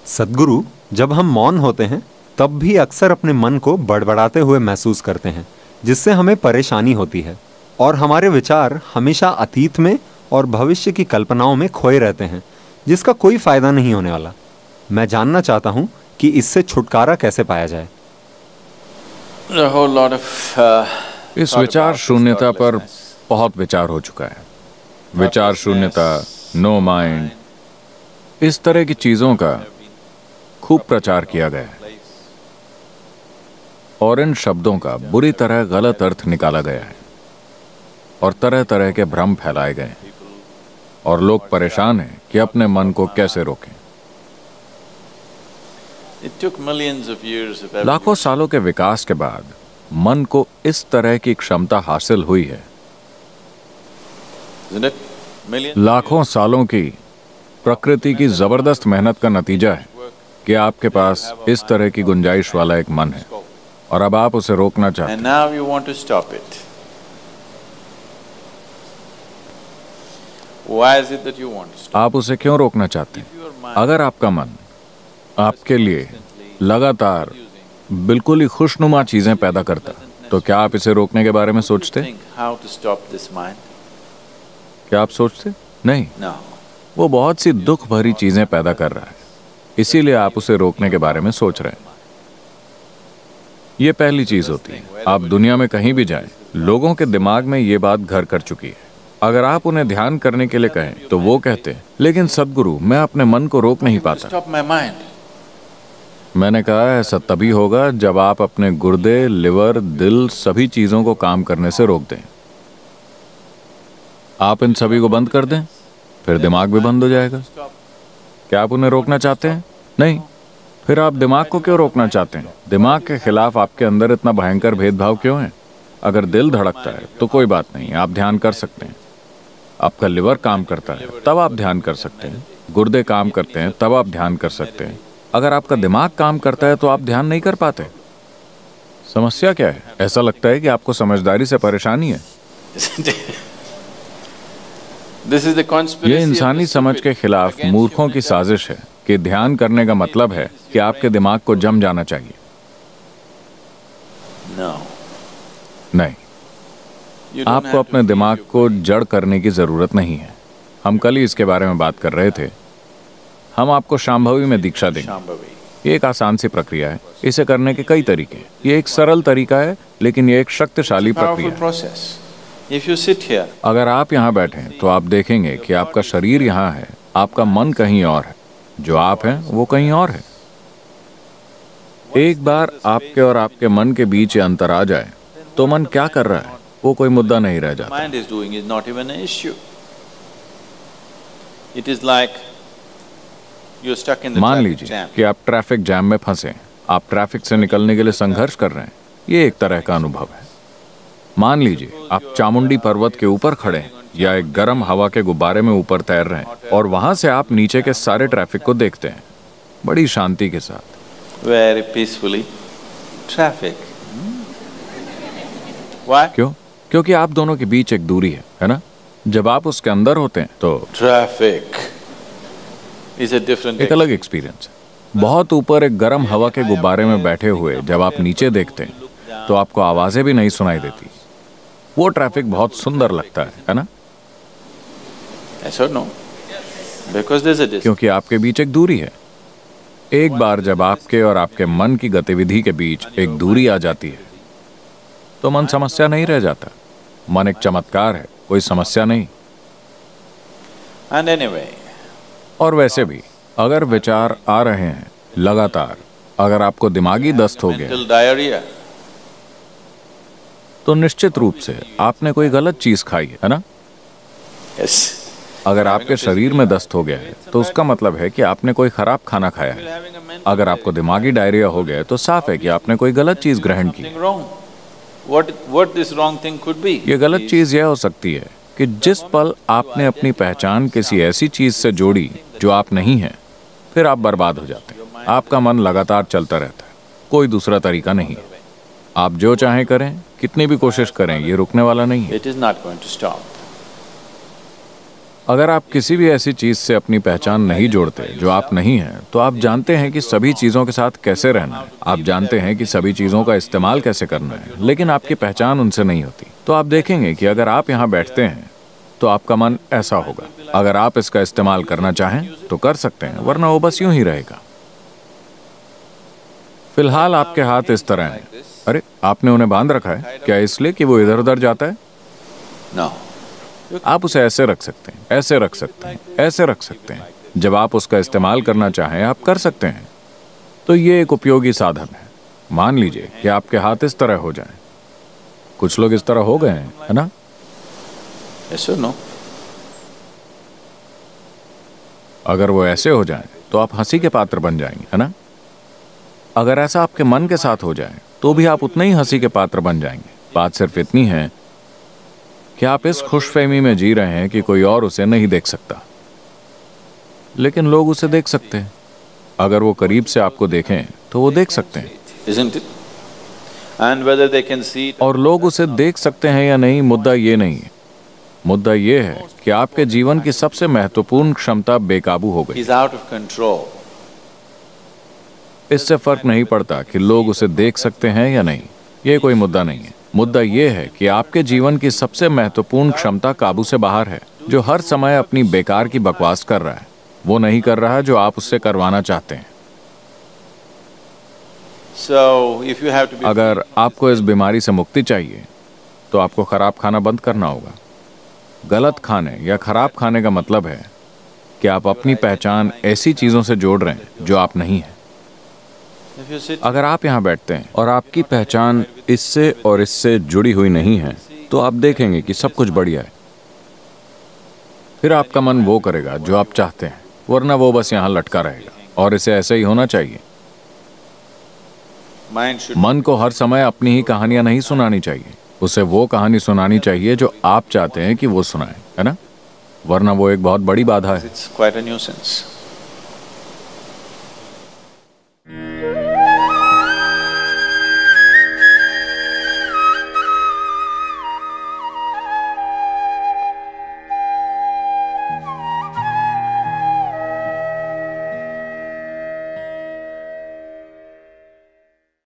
सद्गुरु, जब हम मौन होते हैं तब भी अक्सर अपने मन को बड़बड़ाते हुए महसूस करते हैं, जिससे हमें परेशानी होती है और हमारे विचार हमेशा अतीत में और भविष्य की कल्पनाओं में खोए रहते हैं, जिसका कोई फायदा नहीं होने वाला। मैं जानना चाहता हूं कि इससे छुटकारा कैसे पाया जाए। इस विचार शून्यता पर बहुत विचार हो चुका है। विचार शून्यता, नो माइंड, इस तरह की चीजों का खूब प्रचार किया गया है और इन शब्दों का बुरी तरह गलत अर्थ निकाला गया है और तरह तरह के भ्रम फैलाए गए हैं और लोग परेशान हैं कि अपने मन को कैसे रोकें। लाखों सालों के विकास के बाद मन को इस तरह की क्षमता हासिल हुई है। लाखों सालों की प्रकृति की जबरदस्त मेहनत का नतीजा है कि आपके पास इस तरह की गुंजाइश वाला एक मन है और अब आप उसे रोकना चाहते हैं। आप उसे क्यों रोकना चाहते हैं? अगर आपका मन आपके लिए लगातार बिल्कुल ही खुशनुमा चीजें पैदा करता, तो क्या आप इसे रोकने के बारे में सोचते? क्या आप सोचते? नहीं। वो बहुत सी दुख भरी चीजें पैदा कर रहा है, इसीलिए आप उसे रोकने के बारे में सोच रहे हैं। ये पहली चीज होती है। आप दुनिया में कहीं भी जाएं, लोगों के दिमाग में ये बात घर कर चुकी है। अगर आप उन्हें ध्यान करने के लिए कहें तो वो कहते हैं, लेकिन सद्गुरु, मैं अपने मन को रोक नहीं पाता। मैंने कहा, ऐसा तभी होगा जब आप अपने गुर्दे, लिवर, दिल, सभी चीजों को काम करने से रोक दें। आप इन सभी को बंद कर दें, फिर दिमाग भी बंद हो जाएगा। क्या आप उन्हें रोकना चाहते हैं? नहीं। फिर आप दिमाग को क्यों रोकना चाहते हैं? दिमाग के खिलाफ आपके अंदर इतना भयंकर भेदभाव क्यों है? अगर दिल धड़कता है तो कोई बात नहीं, आप ध्यान कर सकते हैं। आपका लिवर काम करता है तब आप ध्यान कर सकते हैं। गुर्दे काम करते हैं तब आप ध्यान कर सकते हैं। अगर आपका दिमाग काम करता है तो आप ध्यान नहीं कर पाते। समस्या क्या है? ऐसा लगता है कि आपको समझदारी से परेशानी है। ये इंसानी समझ के खिलाफ मूर्खों की साजिश है कि ध्यान करने का मतलब है कि आपके दिमाग को जम जाना चाहिए। नहीं, आपको अपने दिमाग को जड़ करने की जरूरत नहीं है। हम कल ही इसके बारे में बात कर रहे थे। हम आपको शांभवी में दीक्षा देंगे। ये एक आसान सी प्रक्रिया है। इसे करने के कई तरीके हैं। ये एक सरल तरीका है, लेकिन ये एक शक्तिशाली प्रक्रिया है। अगर आप यहाँ बैठे तो आप देखेंगे कि आपका शरीर यहाँ है, आपका मन कहीं और है, जो आप हैं वो कहीं और है। एक बार आपके और आपके मन के बीच ये अंतर आ जाए तो मन क्या कर रहा है वो कोई मुद्दा नहीं रह जाता। मान लीजिए कि आप ट्रैफिक जैम में फंसे। आप ट्रैफिक से निकलने के लिए संघर्ष कर रहे हैं। ये एक तरह का अनुभव है। मान लीजिए आप चामुंडी पर्वत के ऊपर खड़े हैं या एक गर्म हवा के गुब्बारे में ऊपर तैर रहे हैं और वहां से आप नीचे के सारे ट्रैफिक को देखते हैं बड़ी शांति के साथ। Very peacefully. Traffic. Why? क्यों? क्योंकि आप दोनों के बीच एक दूरी है ना? जब आप उसके अंदर होते हैं तो Traffic is a different एक अलग एक्सपीरियंस है। बहुत ऊपर एक गर्म हवा के गुब्बारे में बैठे हुए जब आप नीचे देखते हैं तो आपको आवाजें भी नहीं सुनाई देती। वो ट्रैफिक बहुत सुंदर लगता है ना? Yes or no? Because there's a distance. क्योंकि आपके बीच एक दूरी है। एक बार जब आपके और आपके मन की गतिविधि के बीच एक दूरी आ जाती है तो मन समस्या नहीं रह जाता। मन एक चमत्कार है, कोई समस्या नहीं। And anyway, और वैसे भी अगर विचार आ रहे हैं लगातार, अगर आपको दिमागी दस्त हो गया mental diarrhea. तो निश्चित रूप से आपने कोई गलत चीज खाई है ना? Yes. अगर आपके शरीर में दस्त हो गया है तो उसका मतलब है कि आपने कोई खराब खाना खाया है। अगर आपको दिमागी डायरिया हो गया है तो साफ है कि आपने कोई गलत चीज ग्रहण की। What this wrong thing could be? ये गलत चीज यह हो सकती है कि जिस पल आपने अपनी पहचान किसी ऐसी चीज से जोड़ी जो आप नहीं हैं, फिर आप बर्बाद हो जाते हैं। आपका मन लगातार चलता रहता है, कोई दूसरा तरीका नहीं है। आप जो चाहें करें, कितनी भी कोशिश करें, ये रुकने वाला नहीं है। It is not going to stop. अगर आप किसी भी ऐसी चीज से अपनी पहचान नहीं जोड़ते जो आप नहीं हैं, तो आप जानते हैं कि सभी चीजों के साथ कैसे रहना है, आप जानते हैं कि सभी चीजों का इस्तेमाल कैसे करना है, लेकिन आपकी पहचान उनसे नहीं होती। तो आप देखेंगे कि अगर आप यहाँ बैठते हैं तो आपका मन ऐसा होगा। अगर आप इसका इस्तेमाल करना चाहें तो कर सकते हैं, वरना वो बस यूं ही रहेगा। फिलहाल आपके हाथ इस तरह हैं। अरे, आपने उन्हें बांध रखा है क्या, इसलिए कि वो इधर उधर जाता है? No. आप उसे ऐसे रख सकते हैं, ऐसे रख सकते हैं, ऐसे रख सकते हैं। जब आप उसका इस्तेमाल करना चाहें आप कर सकते हैं। तो ये एक उपयोगी साधन है। मान लीजिए कि आपके हाथ इस तरह हो जाएं। कुछ लोग इस तरह हो गए हैं, है ना? Yes or no? अगर वो ऐसे हो जाएं तो आप हंसी के पात्र बन जाएंगे, है ना? अगर ऐसा आपके मन के साथ हो जाए तो भी आप उतने ही हंसी के पात्र बन जाएंगे। बात सिर्फ इतनी है कि आप इस खुशफहमी में जी रहे हैं कि कोई और उसे नहीं देख सकता, लेकिन लोग उसे देख सकते हैं। अगर वो करीब से आपको देखें तो वो देख सकते हैं। Isn't it? And whether they can see it, और लोग उसे देख सकते हैं या नहीं, मुद्दा ये नहीं है। मुद्दा ये है कि आपके जीवन की सबसे महत्वपूर्ण क्षमता बेकाबू हो गई। he's out of control. इससे फर्क नहीं पड़ता कि लोग उसे देख सकते हैं या नहीं, ये कोई मुद्दा नहीं है। मुद्दा ये है कि आपके जीवन की सबसे महत्वपूर्ण क्षमता काबू से बाहर है, जो हर समय अपनी बेकार की बकवास कर रहा है। वो नहीं कर रहा जो आप उससे करवाना चाहते हैं। So if you have to be अगर आपको इस बीमारी से मुक्ति चाहिए तो आपको खराब खाना बंद करना होगा। गलत खाने या खराब खाने का मतलब है कि आप अपनी पहचान ऐसी चीजों से जोड़ रहे हैं जो आप नहीं हैं। if you sit अगर आप यहाँ बैठते हैं और आपकी पहचान इससे और इससे जुड़ी हुई नहीं है, तो आप देखेंगे कि सब कुछ बढ़िया है। फिर आपका मन वो करेगा जो आप चाहते हैं, वरना वो बस यहाँ लटका रहेगा। और इसे ऐसे ही होना चाहिए। mind should मन को हर समय अपनी ही कहानियां नहीं सुनानी चाहिए। उसे वो कहानी सुनानी चाहिए जो आप चाहते हैं कि वो सुनाए, है ना? वरना वो एक बहुत बड़ी बाधा है। it's quite a nuisance.